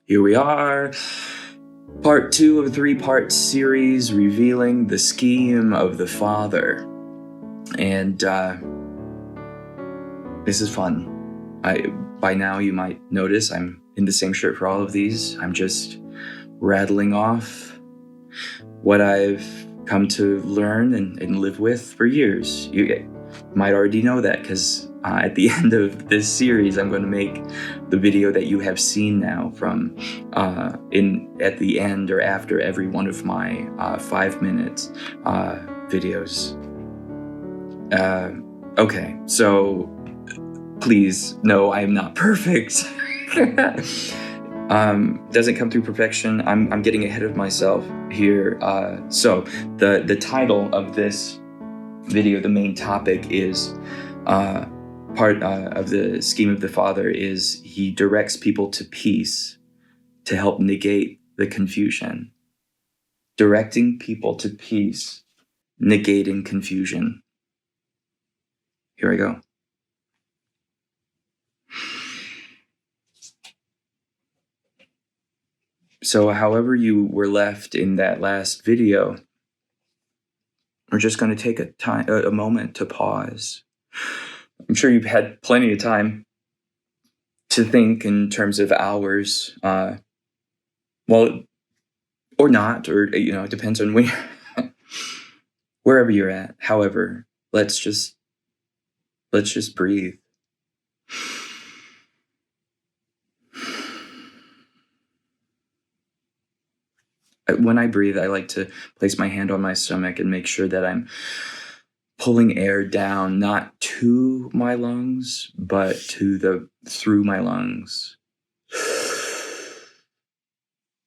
Here we are, part 2 of a 3-part series revealing the scheme of the Father. And this is fun. By now you might notice I'm in the same shirt for all of these. I'm just rattling off what I've come to learn and live with for years. You might already know that because at the end of this series, I'm going to make the video that you have seen now from at the end or after every one of my 5 minutes videos. Okay, so please know I am not perfect. Doesn't come through perfection. I'm getting ahead of myself here. So the title of this video, the main topic is part of the scheme of the Father is he directs people to peace to help negate the confusion. Directing people to peace, negating confusion. Here I go. So however you were left in that last video, we're just going to take a moment to pause. I'm sure you've had plenty of time to think in terms of hours, or not, or it depends on wherever you're at. However, let's just breathe. When I breathe, I like to place my hand on my stomach and make sure that I'm pulling air down, not to my lungs, but through my lungs,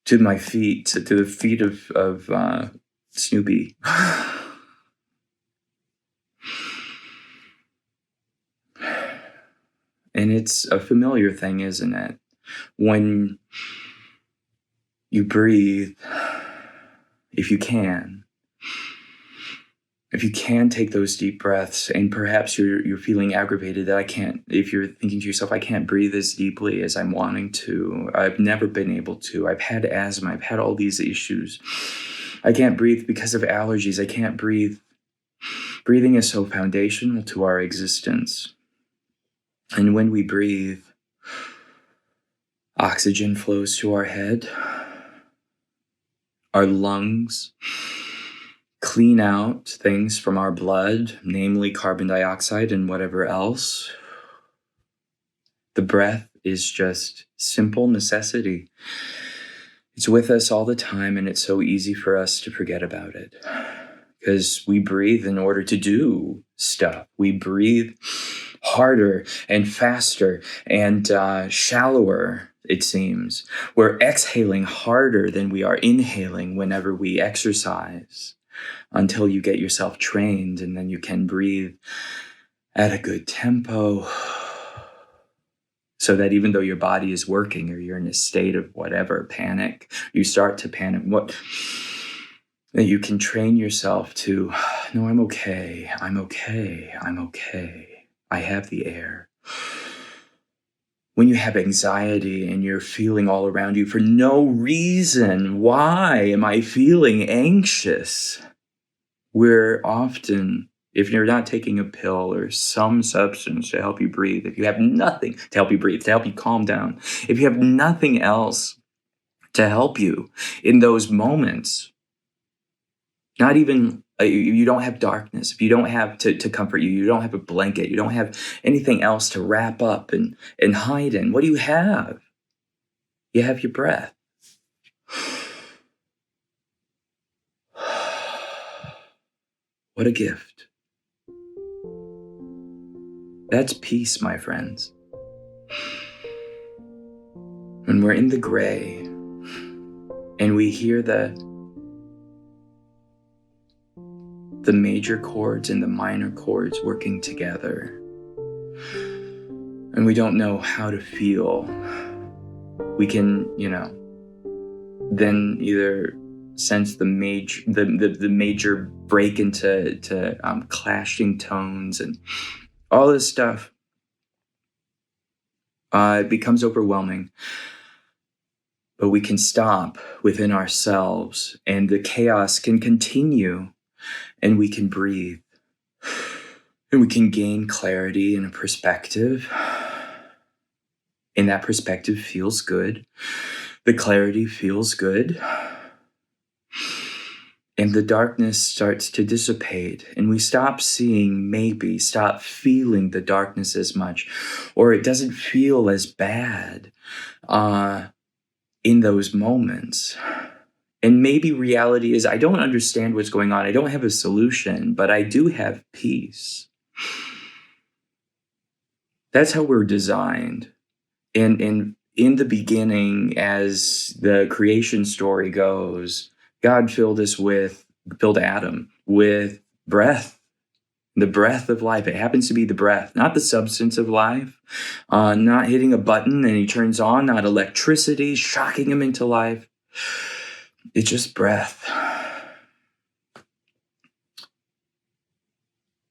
to my feet, to the feet of Snoopy. And it's a familiar thing, isn't it? When you breathe, if you can take those deep breaths, and perhaps you're feeling aggravated that I can't, if you're thinking to yourself, I can't breathe as deeply as I'm wanting to. I've never been able to. I've had asthma. I've had all these issues. I can't breathe because of allergies. I can't breathe. Breathing is so foundational to our existence. And when we breathe, oxygen flows to our head. Our lungs clean out things from our blood, namely carbon dioxide and whatever else. The breath is just simple necessity. It's with us all the time, and it's so easy for us to forget about it. Because we breathe in order to do stuff. We breathe harder and faster and shallower, it seems. We're exhaling harder than we are inhaling whenever we exercise, until you get yourself trained, and then you can breathe at a good tempo, so that even though your body is working or you're in a state of whatever, panic, you start to panic, that you can train yourself to, no, I'm okay, I have the air. When you have anxiety and you're feeling all around you for no reason, why am I feeling anxious? We're often, if you're not taking a pill or some substance to help you breathe, if you have nothing to help you breathe, to help you calm down, if you have nothing else to help you in those moments, not even, you don't have darkness, if you don't have to comfort you, you don't have a blanket, you don't have anything else to wrap up and hide in, what do you have? You have your breath. What a gift. That's peace, my friends. When we're in the gray and we hear the major chords and the minor chords working together, and we don't know how to feel, we can, then either sense the major break into clashing tones and all this stuff. It becomes overwhelming. but we can stop within ourselves and the chaos can continue, and we can breathe, and we can gain clarity and a perspective. And that perspective feels good. The clarity feels good. And the darkness starts to dissipate, and we stop stop feeling the darkness as much, or it doesn't feel as bad in those moments. And maybe reality is, I don't understand what's going on. I don't have a solution, but I do have peace. That's how we're designed. And in the beginning, as the creation story goes, God filled Adam with breath, the breath of life. It happens to be the breath, not the substance of life, not hitting a button and he turns on, not electricity shocking him into life. It's just breath.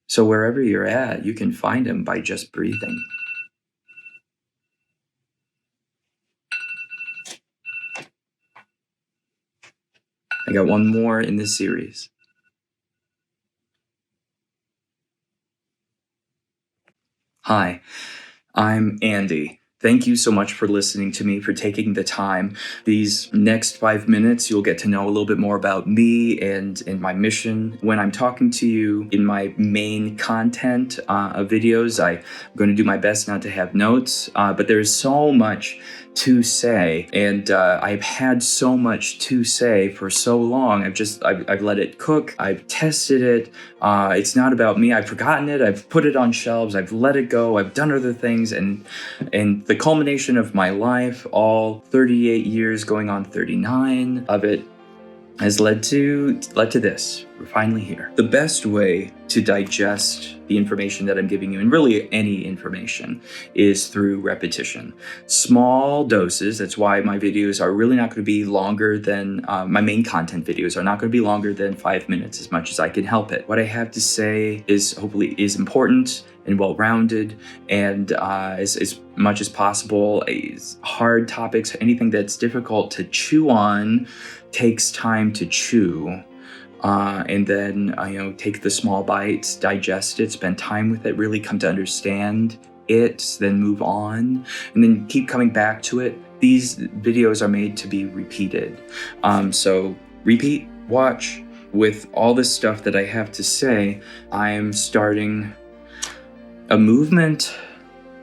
So wherever you're at, you can find him by just breathing. I got one more in this series. Hi, I'm Andy. Thank you so much for listening to me, for taking the time. These next 5 minutes, you'll get to know a little bit more about me and my mission. When I'm talking to you in my main content of videos, I'm going to do my best not to have notes, but there's so much to say, and I've had so much to say for so long. I've let it cook. I've tested it. It's not about me. I've forgotten it. I've put it on shelves. I've let it go. I've done other things, and the culmination of my life, all 38 years going on 39 of it, has led to this. We're finally here. The best way to digest the information that I'm giving you, and really any information, is through repetition. Small doses. That's why my videos are really not going to be longer than, my main content videos are not going to be longer than 5 minutes, as much as I can help it. What I have to say is hopefully is important and well-rounded, and as much as possible, hard topics, anything that's difficult to chew on takes time to chew. And then, take the small bites, digest it, spend time with it, really come to understand it, then move on, and then keep coming back to it. These videos are made to be repeated. So repeat, watch. With all this stuff that I have to say, I am starting a movement,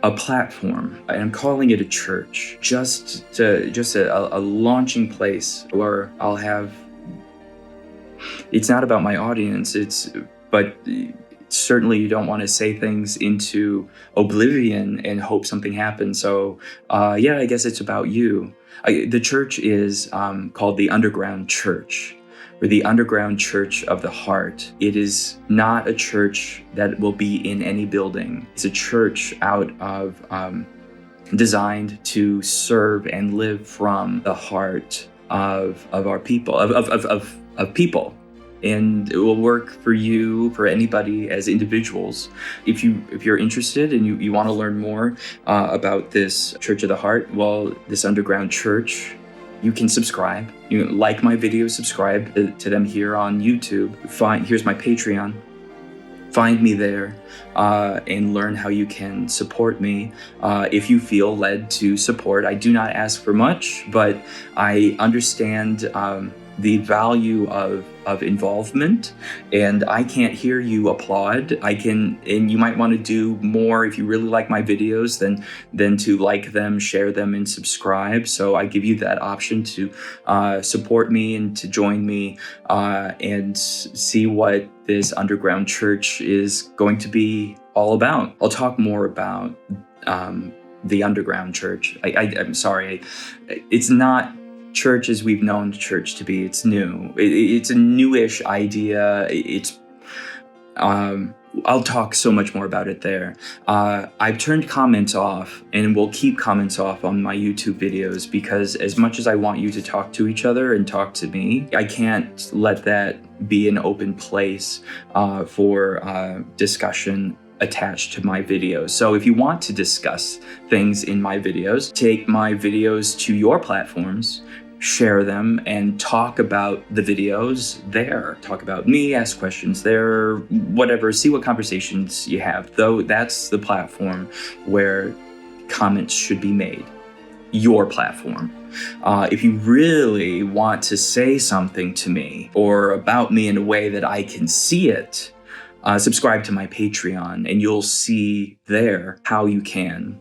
a platform, and I'm calling it a church, just a launching place where I'll have. It's not about my audience. But certainly you don't want to say things into oblivion and hope something happens. So I guess it's about you. The church is called the Underground Church, or the Underground Church of the Heart. It is not a church that will be in any building. It's a church designed to serve and live from the heart of our people, of people. And it will work for you, for anybody as individuals. If you're interested and you want to learn more about this Church of the Heart, this underground church, you can subscribe. You like my videos, subscribe to them here on YouTube. Here's my Patreon. Find me there and learn how you can support me if you feel led to support. I do not ask for much, but I understand the value of involvement, and I can't hear you applaud. And you might want to do more if you really like my videos than to like them, share them, and subscribe. So I give you that option to support me and to join me and see what this underground church is going to be all about. I'll talk more about the underground church. I'm sorry, it's not church as we've known church to be. It's new. It's a newish idea. I'll talk so much more about it there. I've turned comments off and will keep comments off on my YouTube videos, because as much as I want you to talk to each other and talk to me, I can't let that be an open place for discussion attached to my videos. So if you want to discuss things in my videos, take my videos to your platforms, share them, and talk about the videos there. Talk about me, ask questions there, whatever, see what conversations you have. Though that's the platform where comments should be made. Your platform. If you really want to say something to me or about me in a way that I can see it, subscribe to my Patreon and you'll see there how you can.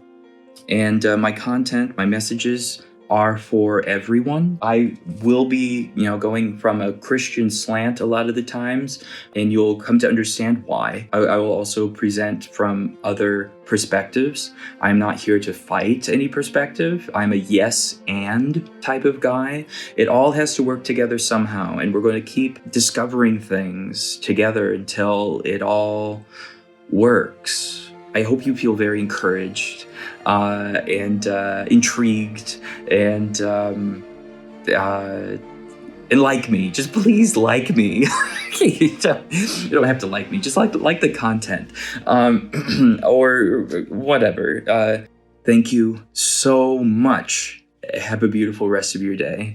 And my content, my messages are for everyone. I will be, going from a Christian slant a lot of the times, and you'll come to understand why. I will also present from other perspectives. I'm not here to fight any perspective. I'm a yes and type of guy. It all has to work together somehow, and we're going to keep discovering things together until it all works. I hope you feel very encouraged and intrigued and like me. Just please like me. You don't have to like me. Just like the content or whatever. Thank you so much. Have a beautiful rest of your day.